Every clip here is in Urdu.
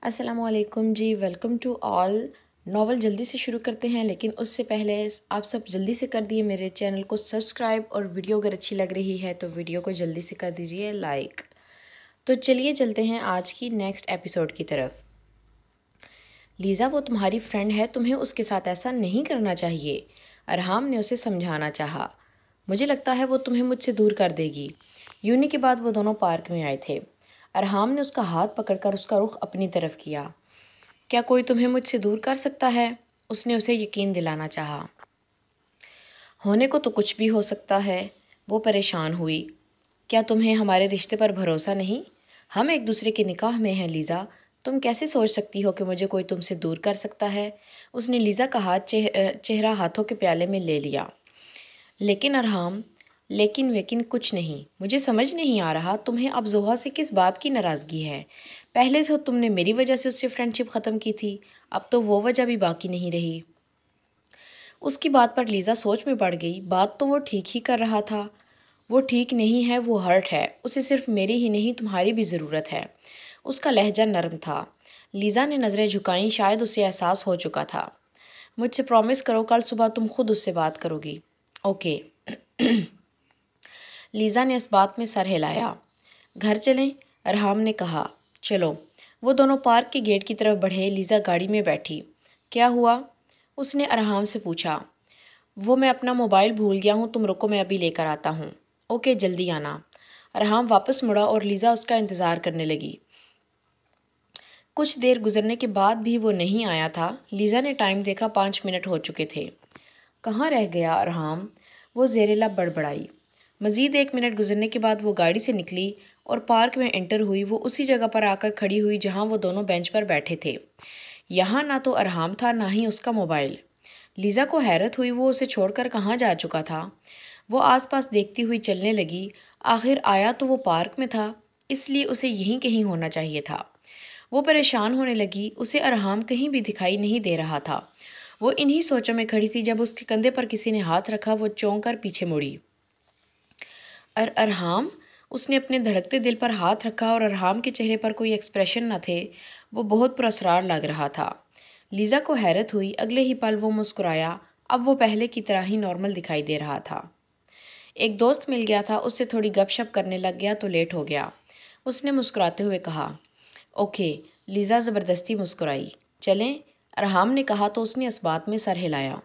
السلام علیکم جی، ویلکم ٹو آل۔ ناول جلدی سے شروع کرتے ہیں، لیکن اس سے پہلے آپ سب جلدی سے کر دیے میرے چینل کو سبسکرائب، اور ویڈیو اگر اچھی لگ رہی ہے تو ویڈیو کو جلدی سے کر دیجئے لائک۔ تو چلیے چلتے ہیں آج کی نیکسٹ ایپیسوڈ کی طرف۔ لیزا وہ تمہاری فرینڈ ہے، تمہیں اس کے ساتھ ایسا نہیں کرنا چاہیے، ارحام نے اسے سمجھانا چاہا۔ مجھے لگتا ہے وہ تمہیں مجھ سے دور کر دے گی۔ یونی کے بعد وہ دونوں پارک میں آئے تھے۔ ارحام نے اس کا ہاتھ پکڑ کر اس کا رخ اپنی طرف کیا۔ کیا کوئی تمہیں مجھ سے دور کر سکتا ہے؟ اس نے اسے یقین دلانا چاہا۔ ہونے کو تو کچھ بھی ہو سکتا ہے، وہ پریشان ہوئی۔ کیا تمہیں ہمارے رشتے پر بھروسہ نہیں؟ ہم ایک دوسرے کے نکاح میں ہیں لیزا، تم کیسے سوچ سکتی ہو کہ مجھے کوئی تم سے دور کر سکتا ہے؟ اس نے لیزا کا ہاتھ چہرہ ہاتھوں کے پیالے میں لے لیا۔ لیکن ارحام، لیکن کچھ نہیں، مجھے سمجھ نہیں آ رہا تمہیں اب زوہا سے کس بات کی ناراضگی ہے؟ پہلے تو تم نے میری وجہ سے اس سے فرینڈشپ ختم کی تھی، اب تو وہ وجہ بھی باقی نہیں رہی۔ اس کی بات پر لیزا سوچ میں پڑ گئی۔ بات تو وہ ٹھیک ہی کر رہا تھا۔ وہ ٹھیک نہیں ہے، وہ ہرٹ ہے، اسے صرف میری ہی نہیں تمہاری بھی ضرورت ہے۔ اس کا لہجہ نرم تھا۔ لیزا نے نظریں جھکائیں، شاید اسے احساس ہو چکا تھا۔ مجھ سے پرومس کرو کل صبح تم خود اس سے بات کرو گی۔ اوکے۔ لیزا نے اس بات میں سر ہلایا۔ گھر چلیں؟ ارحام نے کہا۔ چلو۔ وہ دونوں پارک کے گیٹ کی طرف بڑھے۔ لیزا گاڑی میں بیٹھی۔ کیا ہوا؟ اس نے ارحام سے پوچھا۔ وہ میں اپنا موبائل بھول گیا ہوں، تم رکو میں ابھی لے کر آتا ہوں۔ اوکے، جلدی آنا۔ ارحام واپس مڑا اور لیزا اس کا انتظار کرنے لگی۔ کچھ دیر گزرنے کے بعد بھی وہ نہیں آیا تھا۔ لیزا نے ٹائم دیکھا، 5 منٹ ہو چکے تھے۔ کہاں رہ گیا ارحام؟ وہ زیر لب بڑبڑائی۔ مزید 1 منٹ گزرنے کے بعد وہ گاڑی سے نکلی اور پارک میں انٹر ہوئی۔ وہ اسی جگہ پر آ کر کھڑی ہوئی جہاں وہ دونوں بینچ پر بیٹھے تھے۔ یہاں نہ تو ارحام تھا، نہ ہی اس کا موبائل۔ لیزا کو حیرت ہوئی، وہ اسے چھوڑ کر کہاں جا چکا تھا؟ وہ آس پاس دیکھتی ہوئی چلنے لگی۔ آخر آیا تو وہ پارک میں تھا، اس لیے اسے یہیں کہیں ہونا چاہیے تھا۔ وہ پریشان ہونے لگی، اسے ارحام کہیں بھی دکھائی نہیں دے رہا تھا۔ وہ انہی سوچوں میں کھڑی تھی جب اس کے کندھے پر کسی نے ہاتھ رکھا۔ وہ چونک کر پیچھے مڑی۔ ارحام؟ اس نے اپنے دھڑکتے دل پر ہاتھ رکھا اور ارحام کے چہرے پر کوئی ایکسپریشن نہ تھے۔ وہ بہت پراسرار لگ رہا تھا۔ لیزا کو حیرت ہوئی۔ اگلے ہی پل وہ مسکرایا۔ اب وہ پہلے کی طرح ہی نارمل دکھائی دے رہا تھا۔ ایک دوست مل گیا تھا، اس سے تھوڑی گپ شپ کرنے لگ گیا تو لیٹ ہو گیا، اس نے مسکراتے ہوئے کہا۔ اوکے، لیزا زبردستی مسکرائی۔ چلیں؟ ارحام نے کہا تو اس نے اس بات میں سر ہلایا۔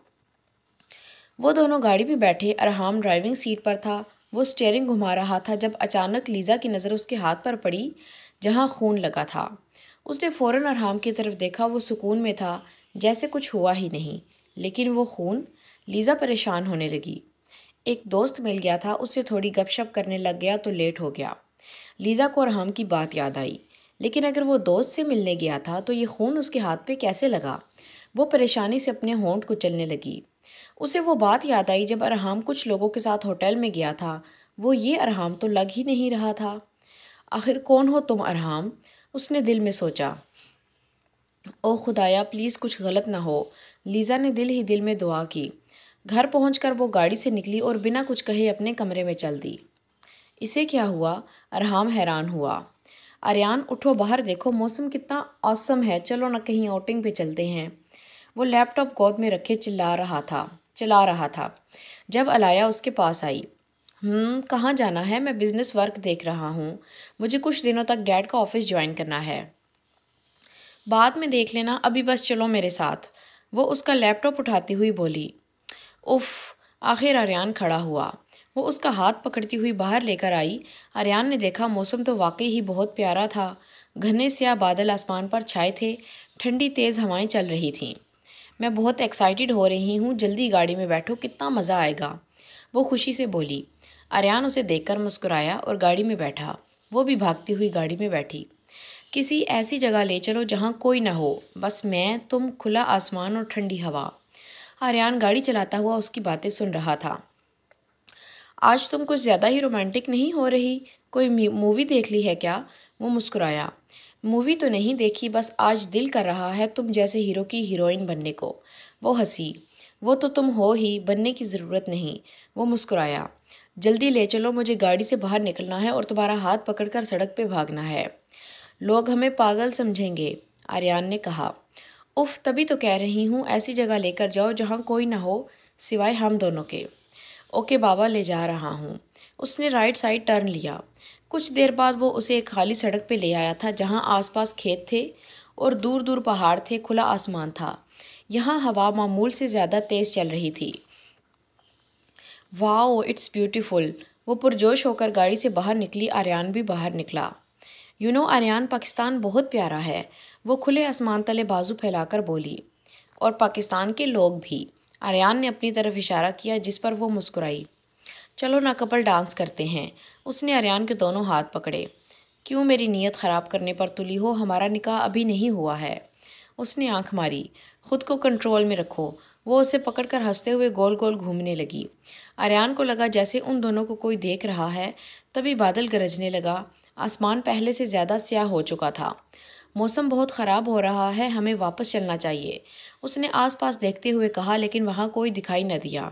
وہ دونوں گاڑی میں بیٹھے۔ ارحام ڈرائیونگ سیٹ پر تھا، وہ اسٹیئرنگ گھما رہا تھا جب اچانک لیزا کی نظر اس کے ہاتھ پر پڑی جہاں خون لگا تھا۔ اس نے فوراً ارحام کی طرف دیکھا۔ وہ سکون میں تھا، جیسے کچھ ہوا ہی نہیں۔ لیکن وہ خون؟ لیزا پریشان ہونے لگی۔ ایک دوست مل گیا تھا، اس سے تھوڑی گپ شپ کرنے لگ گیا تو لیٹ ہو گیا۔ لیزا کو ارحام کی بات یاد آئی۔ لیکن اگر وہ دوست سے ملنے گیا تھا تو یہ خون اس کے ہاتھ پہ کیسے لگا؟ وہ پریشانی سے اپنے ہونٹ کچلنے لگی۔ اسے وہ بات یاد آئی جب ارحام کچھ لوگوں کے ساتھ ہوٹل میں گیا تھا۔ وہ یہ ارحام تو لگ ہی نہیں رہا تھا۔ آخر کون ہو تم ارحام؟ اس نے دل میں سوچا۔ او خدایا، پلیز کچھ غلط نہ ہو، لیزا نے دل ہی دل میں دعا کی۔ گھر پہنچ کر وہ گاڑی سے نکلی اور بنا کچھ کہے اپنے کمرے میں چل دی۔ اسے کیا ہوا؟ ارحام حیران ہوا۔ آریان اٹھو، باہر دیکھو، موسم کتنا آسم ہے، چلو نہ کہیں آؤٹنگ پہ چلتے ہیں۔ وہ لیپ ٹاپ گود میں رکھے چلا رہا تھا جب علایا اس کے پاس آئی۔ کہاں جانا ہے؟ میں بزنس ورک دیکھ رہا ہوں، مجھے کچھ دنوں تک ڈیڈ کا آفس جوائن کرنا ہے۔ بعد میں دیکھ لینا، ابھی بس چلو میرے ساتھ، وہ اس کا لیپ ٹاپ اٹھاتی ہوئی بولی۔ اف! آخر آریان کھڑا ہوا۔ وہ اس کا ہاتھ پکڑتی ہوئی باہر لے کر آئی۔ آریان نے دیکھا موسم تو واقعی ہی بہت پیارا تھا۔ گھنے سیاہ بادل آسمان پر چھائے تھے، ٹھنڈی تیز ہوائیں چل رہی تھیں۔ میں بہت ایکسائٹڈ ہو رہی ہوں، جلدی گاڑی میں بیٹھو، کتنا مزہ آئے گا، وہ خوشی سے بولی۔ آریان اسے دیکھ کر مسکرایا اور گاڑی میں بیٹھا۔ وہ بھی بھاگتی ہوئی گاڑی میں بیٹھی۔ کسی ایسی جگہ لے چلو جہاں کوئی نہ ہو، بس میں، تم، کھلا آسمان اور ٹھنڈی ہوا۔ آریان گاڑی چلاتا ہوا اس کی باتیں سن رہا تھا۔ آج تم کچھ زیادہ ہی رومانٹک نہیں ہو رہی، کوئی مووی دیکھ لی ہے کیا؟ وہ مسکرایا۔ مووی تو نہیں دیکھی، بس آج دل کر رہا ہے تم جیسے ہیرو کی ہیروئن بننے کو، وہ ہنسی۔ وہ تو تم ہو ہی، بننے کی ضرورت نہیں، وہ مسکرایا۔ جلدی لے چلو، مجھے گاڑی سے باہر نکلنا ہے اور تمہارا ہاتھ پکڑ کر سڑک پہ بھاگنا ہے، لوگ ہمیں پاگل سمجھیں گے۔ آریان نے کہا۔ اف، تبھی تو کہہ رہی ہوں ایسی جگہ لے کر جاؤ جہاں کوئی نہ ہو سوائے ہم دونوں کے۔ اوکے بابا، لے جا رہا ہوں۔ اس نے رائٹ سائڈ ٹرن لیا۔ کچھ دیر بعد وہ اسے ایک خالی سڑک پہ لے آیا تھا جہاں آس پاس کھیت تھے اور دور دور پہاڑ تھے، کھلا آسمان تھا۔ یہاں ہوا معمول سے زیادہ تیز چل رہی تھی۔ واؤ، اٹس بیوٹیفل۔ وہ پرجوش ہو کر گاڑی سے باہر نکلی۔ آریان بھی باہر نکلا۔ آریان، پاکستان بہت پیارا ہے، وہ کھلے آسمان تلے بازو پھیلا کر بولی۔ اور پاکستان کے لوگ بھی۔ آریان نے اپنی طرف اشارہ کیا جس پر وہ مسکرائی۔ چلو نا کپل ڈانس کرتے ہیں۔ اس نے آریان کے دونوں ہاتھ پکڑے۔ کیوں میری نیت خراب کرنے پر تلی ہو؟ ہمارا نکاح ابھی نہیں ہوا ہے۔ اس نے آنکھ ماری۔ خود کو کنٹرول میں رکھو۔ وہ اسے پکڑ کر ہنستے ہوئے گول گول گھومنے لگی۔ آریان کو لگا جیسے ان دونوں کو کوئی دیکھ رہا ہے۔ تبھی بادل گرجنے لگا۔ آسمان پہلے سے زیادہ سیاہ ہو چکا تھا۔ موسم بہت خراب ہو رہا ہے، ہمیں واپس چلنا چاہیے، اس نے آس پاس دیکھتے ہوئے کہا، لیکن وہاں کوئی دکھائی نہ دیا۔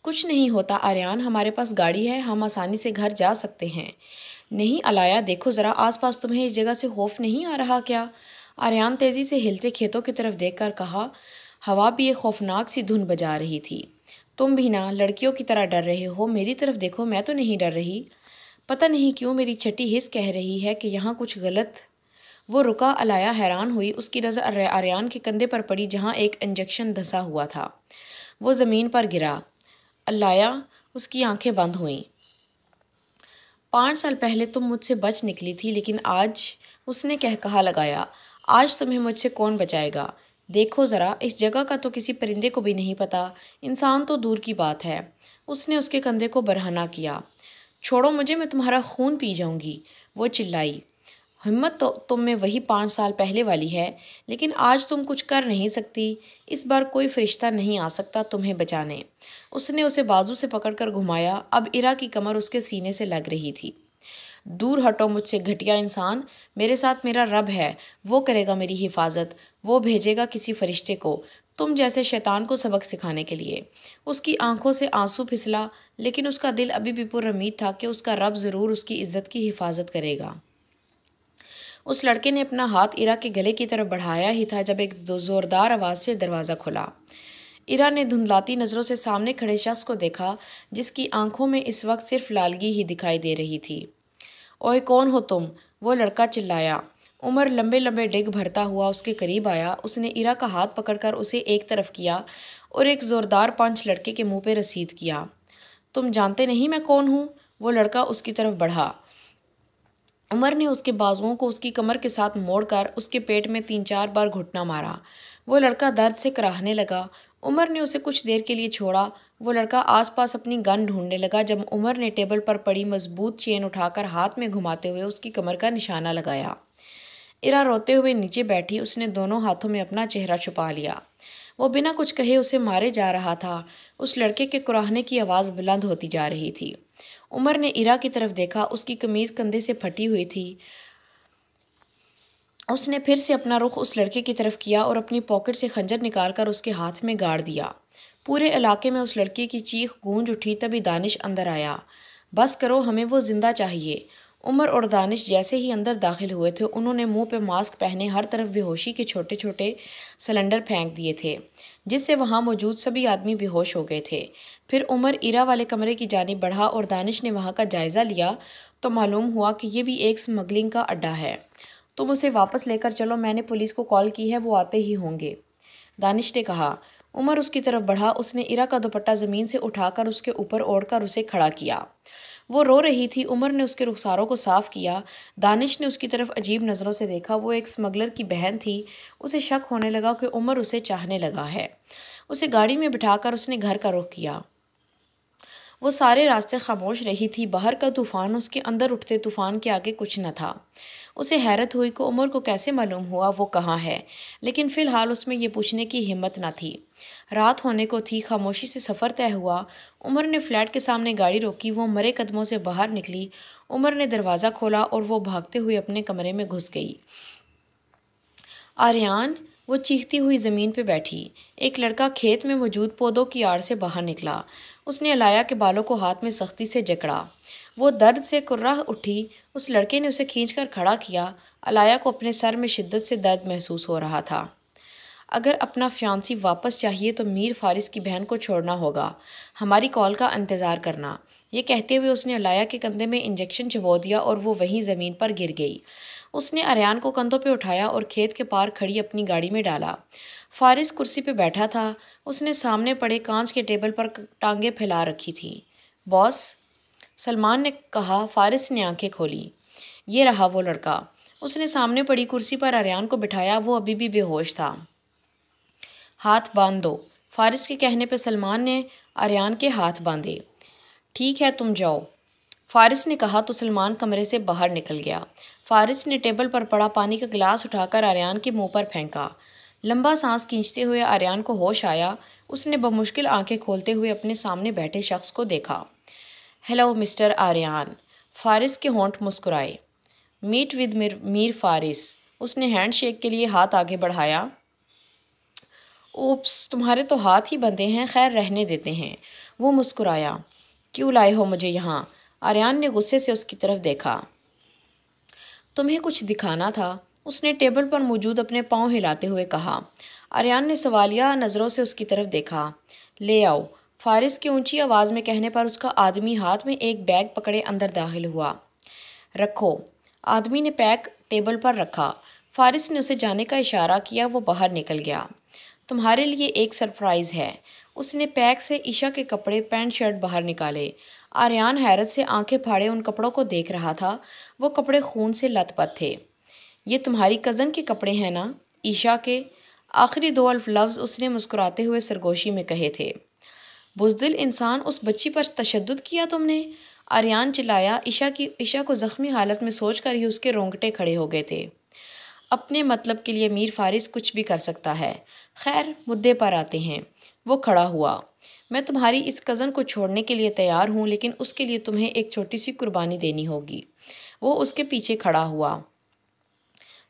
کچھ نہیں ہوتا آریان، ہمارے پاس گاڑی ہے، ہم آسانی سے گھر جا سکتے ہیں۔ نہیں الایا، دیکھو ذرا آس پاس، تمہیں اس جگہ سے خوف نہیں آ رہا کیا؟ آریان تیزی سے ہلتے کھیتوں کی طرف دیکھ کر کہا۔ ہوا بھی ایک خوفناک سی دھن بجا رہی تھی۔ تم بھی نہ لڑکیوں کی طرح ڈر رہے ہو، میری طرف دیکھو، میں تو نہیں ڈر رہی۔ پتہ نہیں کیوں میری چھٹی حس کہہ رہی ہے کہ یہاں کچھ غلط۔ وہ رکا۔ الایا حیران ہوئی۔ اس کی نظر آریان کے کندھے پر پڑی جہاں ایک انجیکشن دھسا ہوا تھا۔ وہ زمین پر گرا۔ الایا، اس کی آنکھیں بند ہوئیں۔ 5 سال پہلے تم مجھ سے بچ نکلی تھی، لیکن آج، اس نے کہا لگایا، آج تمہیں مجھ سے کون بچائے گا؟ دیکھو ذرا، اس جگہ کا تو کسی پرندے کو بھی نہیں پتا، انسان تو دور کی بات ہے۔ اس نے اس کے کندھے کو برہنہ کیا۔ چھوڑو مجھے، میں تمہارا خون پی جاؤں گی، وہ چلائی۔ ہمت تو تم میں وہی 5 سال پہلے والی ہے، لیکن آج تم کچھ کر نہیں سکتی۔ اس بار کوئی فرشتہ نہیں آ سکتا تمہیں بچانے۔ اس نے اسے بازو سے پکڑ کر گھمایا۔ اب ایرا کی کمر اس کے سینے سے لگ رہی تھی۔ دور ہٹو مجھ سے، گھٹیا انسان، میرے ساتھ میرا رب ہے، وہ کرے گا میری حفاظت، وہ بھیجے گا کسی فرشتے کو، تم جیسے شیطان کو سبق سکھانے کے لیے۔ اس کی آنکھوں سے آنسو پھسلا، لیکن اس کا دل ابھی بھی پر امید تھا کہ اس کا رب ضرور اس کی عزت کی حفاظت کرے گا۔ اس لڑکے نے اپنا ہاتھ ایرا کے گلے کی طرف بڑھایا ہی تھا جب ایک زوردار آواز سے دروازہ کھلا۔ ایرا نے دھندلاتی نظروں سے سامنے کھڑے شخص کو دیکھا جس کی آنکھوں میں اس وقت صرف لالگی ہی دکھائی دے رہی تھی۔ اوئے، کون ہو تم؟ وہ لڑکا چلایا۔ عمر لمبے لمبے ڈگ بھرتا ہوا اس کے قریب آیا۔ اس نے ایرا کا ہاتھ پکڑ کر اسے ایک طرف کیا اور ایک زوردار پنچ لڑکے کے منہ پہ رسید کیا۔ تم جانتے نہیں میں کون ہوں؟ وہ لڑکا اس کی طرف بڑھا۔ عمر نے اس کے بازوؤں کو اس کی کمر کے ساتھ موڑ کر اس کے پیٹ میں 3-4 بار گھٹنا مارا۔ وہ لڑکا درد سے کراہنے لگا۔ عمر نے اسے کچھ دیر کے لیے چھوڑا۔ وہ لڑکا آس پاس اپنی گن ڈھونڈنے لگا جب عمر نے ٹیبل پر پڑی مضبوط چین اٹھا کر ہاتھ میں گھماتے ہوئے اس کی کمر کا نشانہ لگایا۔ ایرا روتے ہوئے نیچے بیٹھی۔ اس نے دونوں ہاتھوں میں اپنا چہرہ چھپا لیا۔ وہ بنا کچھ کہے اسے مارے جا رہا تھا۔ اس لڑکے کے کراہنے کی آواز بلند ہوتی جا رہی تھی۔ عمر نے ایرا کی طرف دیکھا۔ اس کی قمیض کندھے سے پھٹی ہوئی تھی۔ اس نے پھر سے اپنا رخ اس لڑکے کی طرف کیا اور اپنی پاکٹ سے خنجر نکال کر اس کے ہاتھ میں گاڑ دیا۔ پورے علاقے میں اس لڑکے کی چیخ گونج اٹھی۔ تبھی دانش اندر آیا۔ بس کرو، ہمیں وہ زندہ چاہیے۔ عمر اور دانش جیسے ہی اندر داخل ہوئے تھے انہوں نے منہ پہ ماسک پہنے ہر طرف بے ہوشی کے چھوٹے چھوٹے سلنڈر پھینک دیے تھے جس سے وہاں موجود سبھی آدمی بے ہوش ہو گئے تھے۔ پھر عمر ایرا والے کمرے کی جانب بڑھا اور دانش نے وہاں کا جائزہ لیا تو معلوم ہوا کہ یہ بھی ایک سمگلنگ کا اڈا ہے۔ تم اسے واپس لے کر چلو، میں نے پولیس کو کال کی ہے، وہ آتے ہی ہوں گے، دانش نے کہا۔ عمر اس کی طرف بڑھا۔ اس نے ایرا کا دوپٹہ زمین سے اٹھا کر اس کے اوپر اوڑھ کر اسے کھڑا کیا۔ وہ رو رہی تھی۔ عمر نے اس کے رخساروں کو صاف کیا۔ دانش نے اس کی طرف عجیب نظروں سے دیکھا۔ وہ ایک سمگلر کی بہن تھی۔ اسے شک ہونے لگا کہ عمر اسے چاہنے لگا ہے۔ اسے گاڑی میں بٹھا کر اس نے گھر کا رخ کیا۔ وہ سارے راستے خاموش رہی تھی۔ باہر کا طوفان اس کے اندر اٹھتے طوفان کے آگے کچھ نہ تھا۔ اسے حیرت ہوئی کہ عمر کو کیسے معلوم ہوا وہ کہاں ہے، لیکن فی الحال اس میں یہ پوچھنے کی ہمت نہ تھی۔ رات ہونے کو تھی۔ خاموشی سے سفر طے ہوا۔ عمر نے فلیٹ کے سامنے گاڑی روکی۔ وہ مرے قدموں سے باہر نکلی۔ عمر نے دروازہ کھولا اور وہ بھاگتے ہوئے اپنے کمرے میں گھس گئی۔ آریان، وہ چیختی ہوئی زمین پہ بیٹھی۔ ایک لڑکا کھیت میں موجود پودوں کی آڑ سے باہر نکلا۔ اس نے الایا کے بالوں کو ہاتھ میں سختی سے جکڑا۔ وہ درد سے کرہ اٹھی۔ اس لڑکے نے اسے کھینچ کر کھڑا کیا۔ علایا کو اپنے سر میں شدت سے درد محسوس ہو رہا تھا۔ اگر اپنا فیانسی واپس چاہیے تو میر فارس کی بہن کو چھوڑنا ہوگا، ہماری کال کا انتظار کرنا۔ یہ کہتے ہوئے اس نے علایا کے کندھے میں انجیکشن چبو دیا اور وہ وہیں زمین پر گر گئی۔ اس نے آریان کو کندھوں پہ اٹھایا اور کھیت کے پار کھڑی اپنی گاڑی میں ڈالا۔ فارس کرسی پہ بیٹھا تھا۔ اس نے سامنے پڑے کانچ کے ٹیبل پر ٹانگیں پھیلا رکھی تھیں۔ باس، سلمان نے کہا۔ فارس نے آنکھیں کھولی۔ یہ رہا وہ لڑکا۔ اس نے سامنے پڑی کرسی پر آریان کو بٹھایا۔ وہ ابھی بھی بے ہوش تھا۔ ہاتھ باندھ دو، فارس کے کہنے پہ سلمان نے آریان کے ہاتھ باندھے۔ ٹھیک ہے تم جاؤ، فارس نے کہا تو سلمان کمرے سے باہر نکل گیا۔ فارس نے ٹیبل پر پڑا پانی کا گلاس اٹھا کر آریان کے منہ پر پھینکا۔ لمبا سانس کھینچتے ہوئے آریان کو ہوش آیا۔ اس نے بمشکل آنکھیں کھولتے ہوئے اپنے سامنے بیٹھے شخص کو دیکھا۔ ہیلو مسٹر آریان، فارس کے ہونٹ مسکرائے۔ میٹ ود میر فارس، اس نے ہینڈ شیک کے لیے ہاتھ آگے بڑھایا۔ اوپس، تمہارے تو ہاتھ ہی بندھے ہیں، خیر رہنے دیتے ہیں۔ وہ مسکرایا۔ کیوں لائے ہو مجھے یہاں؟ آریان نے غصے سے اس کی طرف دیکھا۔ تمہیں کچھ دکھانا تھا، اس نے ٹیبل پر موجود اپنے پاؤں ہلاتے ہوئے کہا۔ آریان نے سوالیہ نظروں سے اس کی طرف دیکھا۔ لے آؤ، فارس کے اونچی آواز میں کہنے پر اس کا آدمی ہاتھ میں ایک بیگ پکڑے اندر داخل ہوا۔ رکھو، آدمی نے پیک ٹیبل پر رکھا۔ فارس نے اسے جانے کا اشارہ کیا۔ وہ باہر نکل گیا۔ تمہارے لیے ایک سرپرائز ہے۔ اس نے پیک سے عشا کے کپڑے پینٹ شرٹ باہر نکالے۔ آریان حیرت سے آنکھیں پھاڑے ان کپڑوں کو دیکھ رہا تھا۔ وہ کپڑے خون سے لت پت تھے۔ یہ تمہاری کزن کے کپڑے ہیں نا؟ عشا کے؟ آخری دو لفظ اس نے مسکراتے ہوئے سرگوشی میں کہے تھے۔ بزدل انسان، اس بچی پر تشدد کیا تم نے؟ آریان چلایا۔ عشا کو زخمی حالت میں سوچ کر ہی اس کے رونگٹے کھڑے ہو گئے تھے۔ اپنے مطلب کے لیے میر فارس کچھ بھی کر سکتا ہے۔ خیر مدعے پر آتے ہیں۔ وہ کھڑا ہوا۔ میں تمہاری اس کزن کو چھوڑنے کے لیے تیار ہوں، لیکن اس کے لیے تمہیں ایک چھوٹی سی قربانی دینی ہوگی۔ وہ اس کے پیچھے کھڑا ہوا۔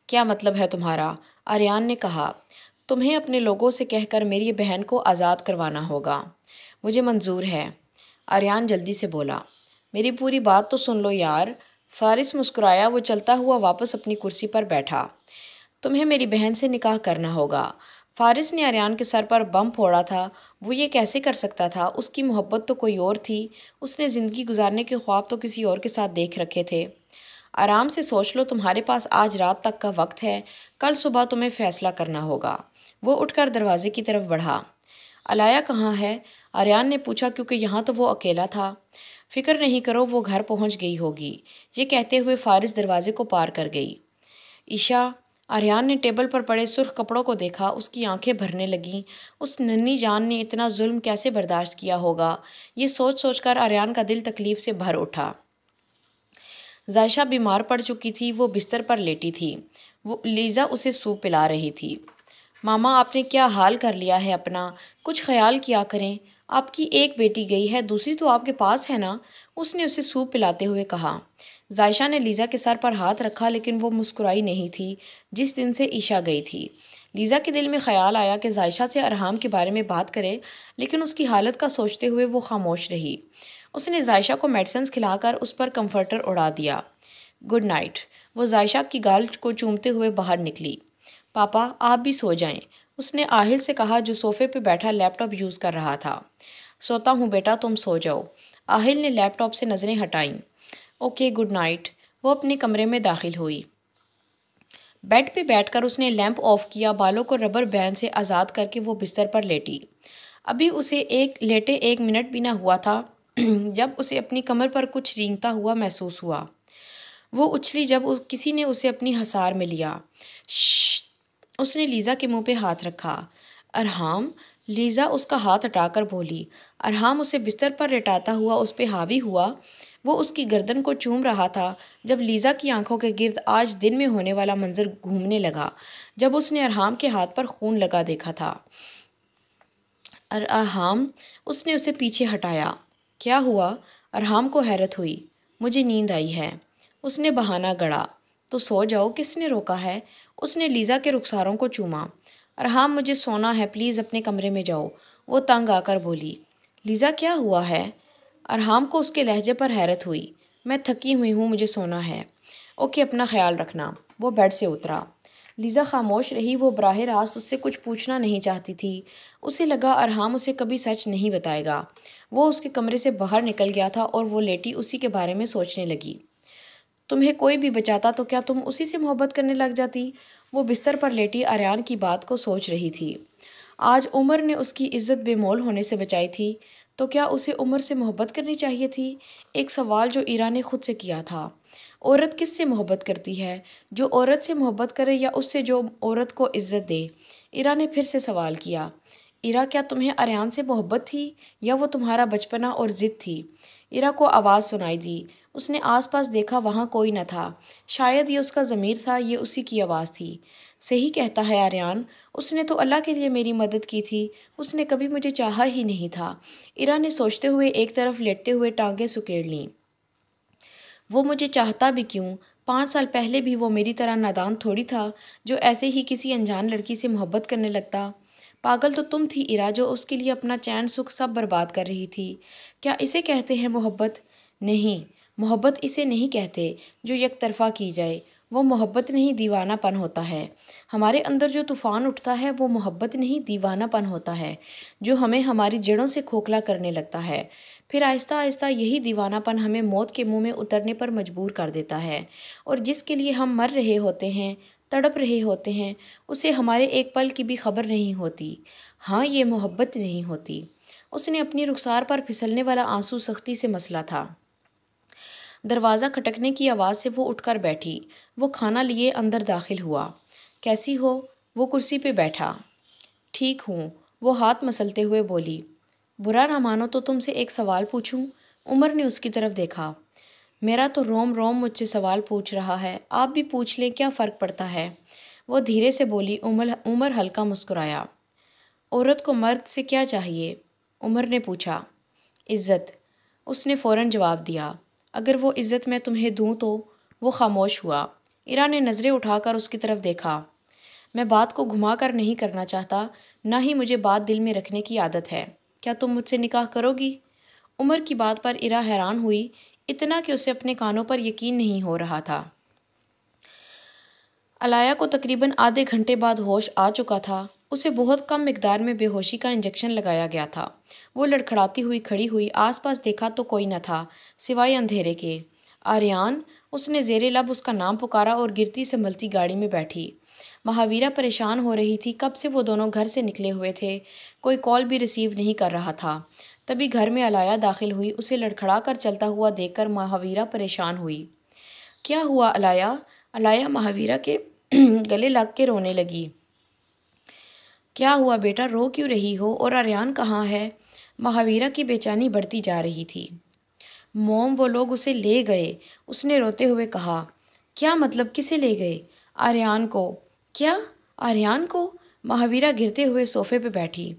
کیا مطلب ہے تمہارا؟ آریان نے کہا۔ تمہیں اپنے لوگوں سے کہہ کر میری بہن کو آزاد کروانا ہوگا۔ مجھے منظور ہے، آریان جلدی سے بولا۔ میری پوری بات تو سن لو یار۔ فارس مسکرایا۔ وہ چلتا ہوا واپس اپنی کرسی پر بیٹھا۔ تمہیں میری بہن سے نکاح کرنا ہوگا۔ فارس نے آریان کے سر پر بم پھوڑا تھا۔ وہ یہ کیسے کر سکتا تھا؟ اس کی محبت تو کوئی اور تھی۔ اس نے زندگی گزارنے کے خواب تو کسی اور کے ساتھ دیکھ رکھے تھے۔ آرام سے سوچ لو، تمہارے پاس آج رات تک کا وقت ہے، کل صبح تمہیں فیصلہ کرنا ہوگا۔ وہ اٹھ کر دروازے کی طرف بڑھا۔ علایا کہاں ہے؟ آریان نے پوچھا، کیونکہ یہاں تو وہ اکیلا تھا۔ فکر نہیں کرو، وہ گھر پہنچ گئی ہوگی۔ یہ کہتے ہوئے فارس دروازے کو پار کر گئی۔ عشا، آریان نے ٹیبل پر پڑے سرخ کپڑوں کو دیکھا۔ اس کی آنکھیں بھرنے لگیں۔ اس ننھی جان نے اتنا ظلم کیسے برداشت کیا ہوگا؟ یہ سوچ سوچ کر آریان کا دل تکلیف سے بھر اٹھا۔ زائشہ بیمار پڑ چکی تھی۔ وہ بستر پر لیٹی تھی۔ لیزا اسے سوپ پلا رہی تھی۔ ماما، آپ نے کیا حال کر لیا ہے اپنا؟ کچھ خیال کیا کریں۔ آپ کی ایک بیٹی گئی ہے، دوسری تو آپ کے پاس ہے نا؟ اس نے اسے سوپ پلاتے ہوئے کہا۔ زائشہ نے لیزا کے سر پر ہاتھ رکھا، لیکن وہ مسکرائی نہیں تھی جس دن سے عشا گئی تھی۔ لیزا کے دل میں خیال آیا کہ زائشہ سے ارحام کے بارے میں بات کرے، لیکن اس کی حالت کا سوچتے ہوئے وہ خاموش رہی۔ اس نے زائشہ کو میڈیسنز کھلا کر اس پر کمفرٹر اڑا دیا۔ Good night. وہ زائشہ کی گال کو چومتے ہوئے باہر نکلی۔ پاپا، آپ بھی سو جائیں، اس نے آہل سے کہا جو صوفے پہ بیٹھا لیپ ٹاپ یوز کر رہا تھا۔ سوتا ہوں بیٹا، تم سو جاؤ۔ آہل نے لیپ ٹاپ سے نظریں ہٹائیں۔ Okay, good night. وہ اپنے کمرے میں داخل ہوئی۔ بیڈ پہ بیٹھ کر اس نے لیمپ آف کیا۔ بالوں کو ربر بینڈ سے آزاد کر کے وہ بستر پر لیٹی۔ ابھی اسے لیٹے 1 منٹ بھی نہ ہوا تھا جب اسے اپنی کمر پر کچھ رینگتا ہوا محسوس ہوا۔ وہ اچھلی جب کسی نے اسے اپنی حصار میں لیا۔ شش! اس نے لیزا کے منہ پہ ہاتھ رکھا۔ ارحام؟ لیزا اس کا ہاتھ ہٹا کر بولی۔ ارحام اسے بستر پر لٹاتا ہوا اس پہ حاوی ہوا۔ وہ اس کی گردن کو چوم رہا تھا جب لیزا کی آنکھوں کے گرد آج دن میں ہونے والا منظر گھومنے لگا، جب اس نے ارحام کے ہاتھ پر خون لگا دیکھا تھا۔ ارحام! اس نے اسے پیچھے ہٹایا۔ کیا ہوا؟ ارحام کو حیرت ہوئی۔ مجھے نیند آئی ہے، اس نے بہانہ گڑھا۔ تو سو جاؤ، کس نے روکا ہے؟ اس نے لیزا کے رخساروں کو چوما۔ ارحام، مجھے سونا ہے، پلیز اپنے کمرے میں جاؤ، وہ تنگ آ کر بولی۔ لیزا، کیا ہوا ہے؟ ارحام کو اس کے لہجے پر حیرت ہوئی۔ میں تھکی ہوئی ہوں، مجھے سونا ہے۔ اوکے، اپنا خیال رکھنا۔ وہ بیڈ سے اترا۔ لیزا خاموش رہی۔ وہ براہ راست اس سے کچھ پوچھنا نہیں چاہتی تھی۔ اسے لگا ارحام اسے کبھی سچ نہیں بتائے گا۔ وہ اس کے کمرے سے باہر نکل گیا تھا اور وہ لیٹی اسی کے بارے میں سوچنے لگی۔ تمہیں کوئی بھی بچاتا تو کیا تم اسی سے محبت کرنے لگ جاتی؟ وہ بستر پر لیٹی آریان کی بات کو سوچ رہی تھی۔ آج عمر نے اس کی عزت بے مول ہونے سے بچائی تھی، تو کیا اسے عمر سے محبت کرنی چاہیے تھی؟ ایک سوال جو ایرا نے خود سے کیا تھا۔ عورت کس سے محبت کرتی ہے؟ جو عورت سے محبت کرے یا اس سے جو عورت کو عزت دے؟ ایرا نے پھر سے سوال کیا۔ ایرا، کیا تمہیں آریان سے محبت تھی یا وہ تمہارا بچپنا اور ضد تھی؟ ایرا کو آواز سنائی دی۔ اس نے آس پاس دیکھا، وہاں کوئی نہ تھا۔ شاید یہ اس کا ضمیر تھا، یہ اسی کی آواز تھی۔ صحیح کہتا ہے آریان، اس نے تو اللہ کے لیے میری مدد کی تھی، اس نے کبھی مجھے چاہا ہی نہیں تھا۔ ایرا نے سوچتے ہوئے ایک طرف لیٹتے ہوئے ٹانگیں سکیڑ لیں۔ وہ مجھے چاہتا بھی کیوں؟ 5 سال پہلے بھی وہ میری طرح نادان تھوڑی تھا جو ایسے ہی کسی انجان لڑکی سے محبت کرنے لگتا۔ پاگل تو تم تھی ایرا، جو اس کے لیے اپنا چین سکھ سب برباد کر رہی تھی۔ کیا اسے کہتے ہیں محبت؟ نہیں، محبت اسے نہیں کہتے جو یک طرفہ کی جائے۔ وہ محبت نہیں، دیوانہ پن ہوتا ہے۔ ہمارے اندر جو طوفان اٹھتا ہے وہ محبت نہیں، دیوانہ پن ہوتا ہے، جو ہمیں ہماری جڑوں سے کھوکھلا کرنے لگتا ہے۔ پھر آہستہ آہستہ یہی دیوانہ پن ہمیں موت کے منہ میں اترنے پر مجبور کر دیتا ہے، اور جس کے لیے ہم مر رہے ہوتے ہیں، تڑپ رہے ہوتے ہیں، اسے ہمارے ایک پل کی بھی خبر نہیں ہوتی۔ ہاں، یہ محبت نہیں ہوتی۔ اس نے اپنی رخسار پر پھسلنے والا آنسو سختی سے مسلا تھا۔ دروازہ کھٹکنے کی آواز سے وہ اٹھ کر بیٹھی۔ وہ کھانا لیے اندر داخل ہوا۔ کیسی ہو؟ وہ کرسی پہ بیٹھا۔ ٹھیک ہوں، وہ ہاتھ مسلتے ہوئے بولی۔ برا نہ مانو تو تم سے ایک سوال پوچھوں؟ عمر نے اس کی طرف دیکھا۔ میرا تو روم روم مجھ سے سوال پوچھ رہا ہے، آپ بھی پوچھ لیں، کیا فرق پڑتا ہے؟ وہ دھیرے سے بولی۔ عمر ہلکا مسکرایا۔ عورت کو مرد سے کیا چاہیے؟ عمر نے پوچھا۔ عزت، اس نے فوراً جواب دیا۔ اگر وہ عزت میں تمہیں دوں تو؟ وہ خاموش ہوا۔ ایرا نے نظریں اٹھا کر اس کی طرف دیکھا۔ میں بات کو گھما کر نہیں کرنا چاہتا، نہ ہی مجھے بات دل میں رکھنے کی عادت ہے۔ کیا تم مجھ سے نکاح کرو گی؟ عمر کی بات پر ایرا حیران ہوئی، اتنا کہ اسے اپنے کانوں پر یقین نہیں ہو رہا تھا۔ علایا کو تقریباً آدھے گھنٹے بعد ہوش آ چکا تھا۔ اسے بہت کم مقدار میں بے ہوشی کا انجیکشن لگایا گیا تھا۔ وہ لڑکھڑاتی ہوئی کھڑی ہوئی، آس پاس دیکھا تو کوئی نہ تھا سوائے اندھیرے کے۔ آریان، اس نے زیر لب اس کا نام پکارا اور گرتی سنبھلتی گاڑی میں بیٹھی۔ مہاویرا پریشان ہو رہی تھی، کب سے وہ دونوں گھر سے نکلے ہوئے تھے، کوئی کال بھی ریسیو نہیں کر رہا تھا۔ تبھی گھر میں علایا داخل ہوئی۔ اسے لڑکھڑا کر چلتا ہوا دیکھ کر مہاویرا پریشان ہوئی۔ کیا ہوا علایا؟ علایا مہاویرا کے گلے لگ کے رونے لگی۔ کیا ہوا بیٹا، رو کیوں رہی ہو؟ اور آریان کہاں ہے؟ مہاویرا کی بے چینی بڑھتی جا رہی تھی۔ موم، وہ لوگ اسے لے گئے، اس نے روتے ہوئے کہا۔ کیا مطلب، کسے لے گئے؟ آریان کو۔ کیا؟ آریان کو؟ مہاویرا گرتے ہوئے صوفے پہ بیٹھی۔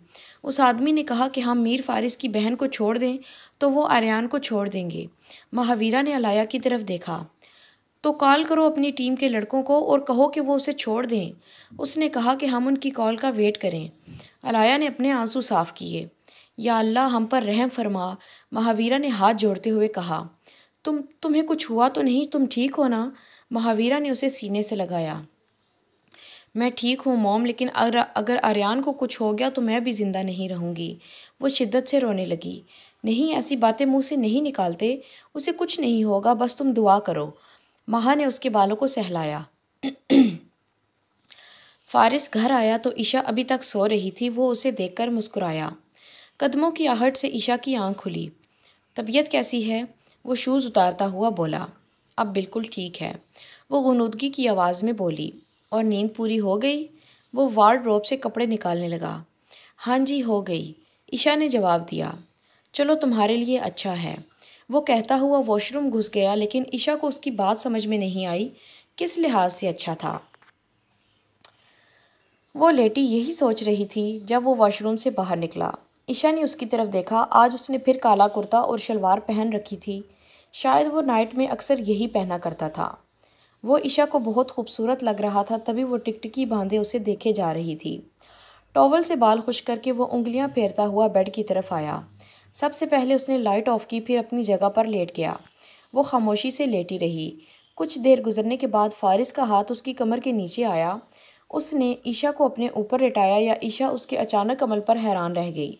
اس آدمی نے کہا کہ ہم میر فارس کی بہن کو چھوڑ دیں تو وہ آریان کو چھوڑ دیں گے۔ مہاویرا نے علایا کی طرف دیکھا۔ تو کال کرو اپنی ٹیم کے لڑکوں کو اور کہو کہ وہ اسے چھوڑ دیں۔ اس نے کہا کہ ہم ان کی کال کا ویٹ کریں۔ علایا نے اپنے آنسو صاف کیے۔ یا اللہ، ہم پر رحم فرما، مہاویرا نے ہاتھ جوڑتے ہوئے کہا۔ تمہیں کچھ ہوا تو نہیں؟ تم ٹھیک ہو نا؟ مہاویرا نے اسے سینے سے لگایا۔ میں ٹھیک ہوں موم، لیکن اگر آریان کو کچھ ہو گیا تو میں بھی زندہ نہیں رہوں گی۔ وہ شدت سے رونے لگی۔ نہیں، ایسی باتیں منہ سے نہیں نکالتے، اسے کچھ نہیں ہوگا، بس تم دعا کرو۔ مہا نے اس کے بالوں کو سہلایا۔ فارس گھر آیا تو عشا ابھی تک سو رہی تھی۔ وہ اسے دیکھ کر مسکرایا۔ قدموں کی آہٹ سے عشا کی آنکھ کھلی۔ طبیعت کیسی ہے؟ وہ شوز اتارتا ہوا بولا۔ اب بالکل ٹھیک ہے، وہ غنودگی کی آواز میں بولی۔ اور نیند پوری ہو گئی؟ وہ وارڈ روب سے کپڑے نکالنے لگا۔ ہاں جی، ہو گئی، عشا نے جواب دیا۔ چلو، تمہارے لیے اچھا ہے۔ وہ کہتا ہوا واش روم گھس گیا، لیکن عشا کو اس کی بات سمجھ میں نہیں آئی۔ کس لحاظ سے اچھا تھا؟ وہ لیٹی یہی سوچ رہی تھی جب وہ واش روم سے باہر نکلا۔ عشا نے اس کی طرف دیکھا۔ آج اس نے پھر کالا کرتا اور شلوار پہن رکھی تھی۔ شاید وہ نائٹ میں اکثر یہی پہنا کرتا تھا۔ وہ عشا کو بہت خوبصورت لگ رہا تھا، تبھی وہ ٹکٹکی باندھے اسے دیکھے جا رہی تھی۔ ٹاول سے بال خشک کر کے وہ انگلیاں پھیرتا ہوا بیڈ کی طرف آیا۔ سب سے پہلے اس نے لائٹ آف کی، پھر اپنی جگہ پر لیٹ گیا۔ وہ خاموشی سے لیٹی رہی۔ کچھ دیر گزرنے کے بعد فارس کا ہاتھ اس کی کمر کے نیچے آیا۔ اس نے عائشہ کو اپنے اوپر لٹایا یا عائشہ اس کے اچانک عمل پر حیران رہ گئی۔